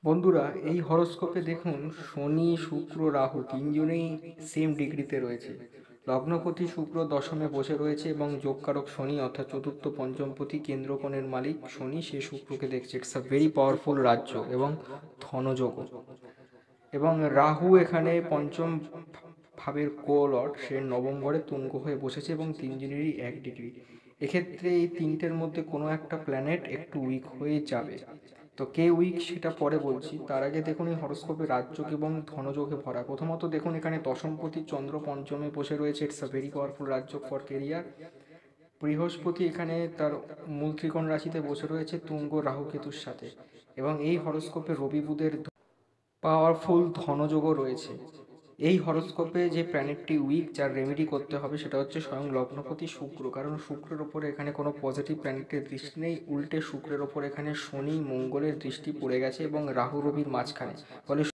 বন্ধুরা, এই হরোস্কোপে দেখুন শনি শুক্র রাহু তিনজনেই সেম ডিগ্রিতে রয়েছে। লগ্নপতি শুক্র দশমে বসে রয়েছে এবং যোগকারক শনি অর্থাৎ চতুর্থ পঞ্চমপতি কেন্দ্রকোণের মালিক শনি সে শুক্রকে দেখছে। ইটস আ ভেরি পাওয়ারফুল রাজ্য এবং ধনযোগ। এবং রাহু এখানে পঞ্চম ভাবের কোলট, সে নবম ঘরে তুঙ্গ হয়ে বসেছে এবং তিনজনেরই 1 ডিগ্রি। এক্ষেত্রে এই তিনটের মধ্যে কোনো একটা প্ল্যানেট একটু উইক হয়ে যাবে। তো কে উইক সেটা পরে বলছি, তার আগে দেখুন এই হরোস্কোপে রাজযোগ এবং ধনযোগে ভরা। প্রথমত দেখুন এখানে দশমপতি চন্দ্র পঞ্চমে বসে রয়েছে। It's a very powerful Rajyoga for career. বৃহস্পতি এখানে তার মূল ত্রিকোণ রাশিতে বসে রয়েছে তুঙ্গ রাহু কেতুর সাথে। এবং এই হরোস্কোপে রবি বুধের পাওয়ারফুল ধনযোগও রয়েছে। এই হরোস্কোপে যে প্ল্যানেটটি উইক, যার রেমেডি করতে হবে সেটা হচ্ছে স্বয়ং লগ্নপতি শুক্র, কারণ শুক্রের ওপরে এখানে কোনো পজিটিভ প্ল্যানেটের দৃষ্টি নেই, উল্টে শুক্রের ওপর এখানে শনি মঙ্গলের দৃষ্টি পড়ে গেছে এবং রাহু রবির মাঝখানে। ফলে